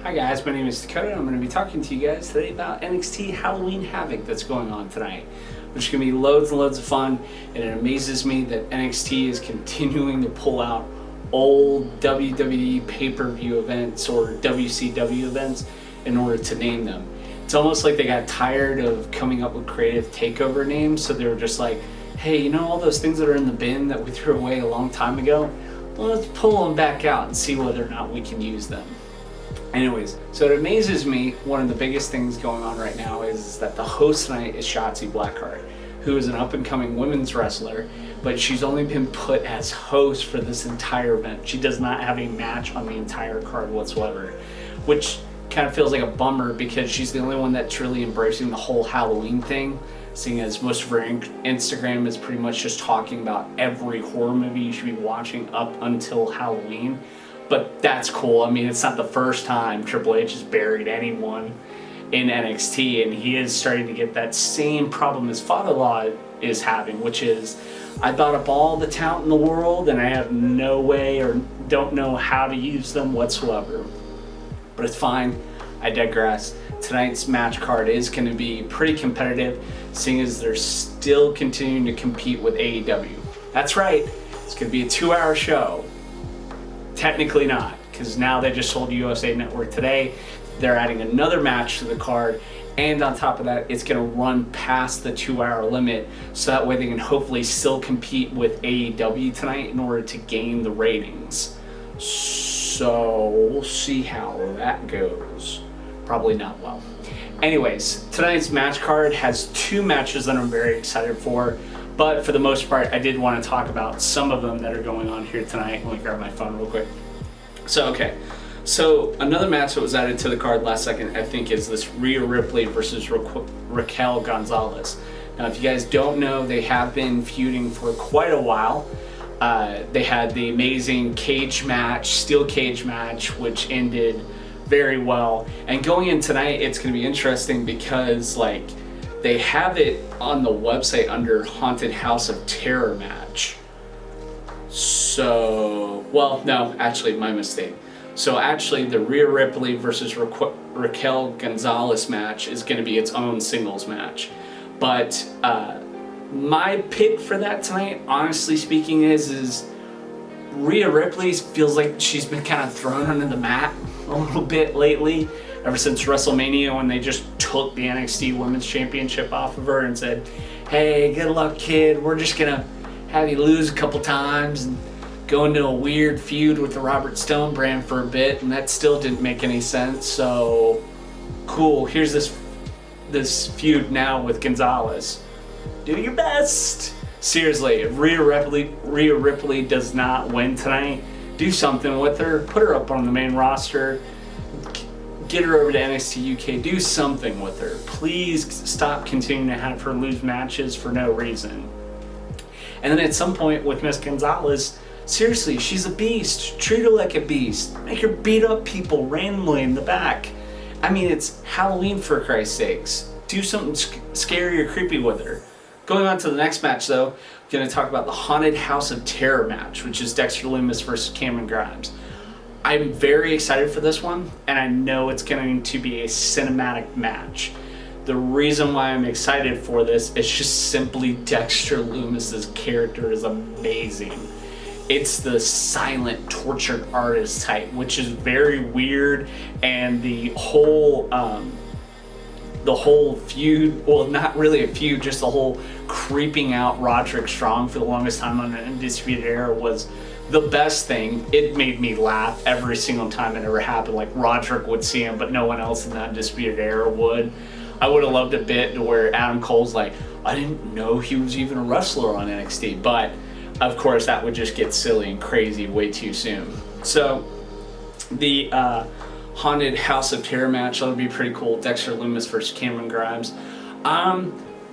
Hi guys, my name is Dakota and I'm going to be talking to you guys today about NXT Halloween Havoc that's going on tonight, which is going to be loads and loads of fun, and it amazes me that NXT is continuing to pull out old WWE pay-per-view events or WCW events in order to name them. It's almost like they got tired of coming up with creative takeover names, so they were just like, hey, you know all those things that are in the bin that we threw away a long time ago? Well, let's pull them back out and see whether or not we can use them. Anyways, so it amazes me, one of the biggest things going on right now is that the host tonight is Shotzi Blackheart, who is an up-and-coming women's wrestler, but she's only been put as host for this entire event. She does not have a match on the entire card whatsoever, which kind of feels like a bummer because she's the only one that's really embracing the whole Halloween thing, seeing as most of her Instagram is pretty much just talking about every horror movie you should be watching up until Halloween. But that's cool. I mean, it's not the first time Triple H has buried anyone in NXT, and he is starting to get that same problem his father-in-law is having, which is, I bought up all the talent in the world and I have no way or don't know how to use them whatsoever. But it's fine. I digress. Tonight's match card is going to be pretty competitive, seeing as they're still continuing to compete with AEW. That's right. It's going to be a 2-hour show. Technically not, because now they just sold USA Network today. They're adding another match to the card, and on top of that, it's going to run past the 2-hour limit, so that way they can hopefully still compete with AEW tonight in order to gain the ratings. So we'll see how that goes. Probably not well. Anyways, tonight's match card has 2 matches that I'm very excited for. But for the most part, I did want to talk about some of them that are going on here tonight. Let me grab my phone real quick. So another match that was added to the card last second, I think, is this Rhea Ripley versus Raquel Gonzalez. Now, if you guys don't know, they have been feuding for quite a while. They had the amazing steel cage match, which ended very well. And going in tonight, it's going to be interesting because, they have it on the website under Haunted House of Terror match. So, well, no, actually, my mistake. So actually, the Rhea Ripley versus Raquel Gonzalez match is going to be its own singles match. But my pick for that tonight, honestly speaking, is Rhea Ripley feels like she's been kind of thrown under the mat a little bit lately. Ever since WrestleMania, when they just took the NXT Women's Championship off of her and said, hey, good luck, kid, we're just gonna have you lose a couple times and go into a weird feud with the Robert Stone brand for a bit, and that still didn't make any sense. So cool, here's this feud now with Gonzalez. Do your best. Seriously, if Rhea Ripley does not win tonight, do something with her, put her up on the main roster, get her over to NXT UK, do something with her. Please stop continuing to have her lose matches for no reason. And then at some point with Miss Gonzalez, seriously, she's a beast. Treat her like a beast. Make her beat up people randomly in the back. I mean, it's Halloween, for Christ's sakes. Do something scary or creepy with her. Going on to the next match, though, I'm going to talk about the Haunted House of Terror match, which is Dexter Lumis versus Cameron Grimes. I'm very excited for this one, and I know it's going to be a cinematic match. The reason why I'm excited for this is just simply Dexter Lumis's character is amazing. It's the silent, tortured artist type, which is very weird, and the whole feud, well, not really a feud, just the whole creeping out Roderick Strong for the longest time on the Undisputed Era was the best thing. It made me laugh every single time it ever happened. Like, Roderick would see him, but no one else in the Undisputed Era would. I would have loved a bit to where Adam Cole's like, I didn't know he was even a wrestler on NXT. But, of course, that would just get silly and crazy way too soon. So, the Haunted House of Terror match, that'll be pretty cool. Dexter Lumis versus Cameron Grimes.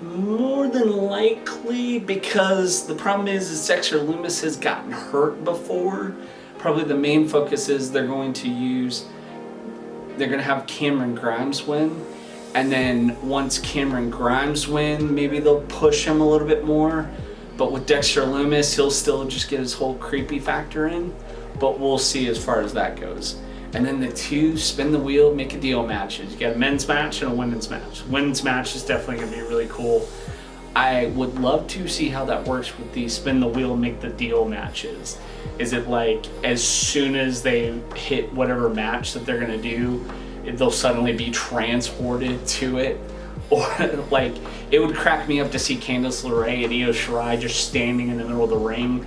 More than likely, because the problem is Dexter Lumis has gotten hurt before. Probably the main focus is they're going to have Cameron Grimes win, and then once Cameron Grimes win, maybe they'll push him a little bit more. But with Dexter Lumis, he'll still just get his whole creepy factor in, but we'll see as far as that goes. And then the 2 spin the wheel, make a deal matches. You got a men's match and a women's match. Women's match is definitely going to be really cool. I would love to see how that works with the spin the wheel, make the deal matches. Is it like as soon as they hit whatever match that they're going to do, they'll suddenly be transported to it? Or like, it would crack me up to see Candice LeRae and Io Shirai just standing in the middle of the ring.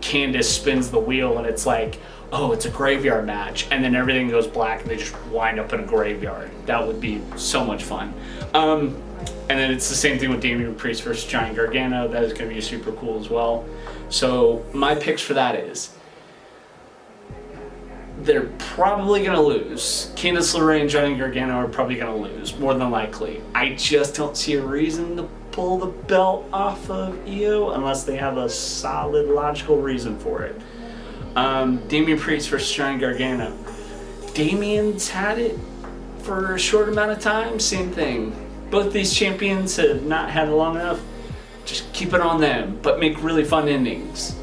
Candice spins the wheel and it's like, oh, it's a graveyard match, and then everything goes black and they just wind up in a graveyard. That would be so much fun. And then it's the same thing with Damian Priest versus Johnny Gargano. That is going to be super cool as well. So my picks for that is, they're probably going to lose. Candice LeRae and Johnny Gargano are probably going to lose, more than likely. I just don't see a reason to pull the belt off of Io unless they have a solid, logical reason for it. Damian Priest versus Johnny Gargano. Damian's had it for a short amount of time, same thing. Both these champions have not had it long enough. Just keep it on them, but make really fun endings.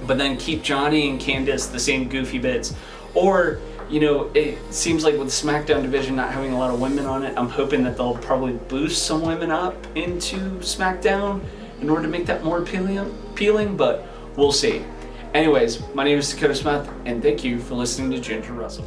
But then keep Johnny and Candice the same goofy bits. Or, you know, it seems like with the SmackDown division not having a lot of women on it, I'm hoping that they'll probably boost some women up into SmackDown in order to make that more appealing, but we'll see. Anyways, my name is Dakota Smith, and thank you for listening to Ginger Russell.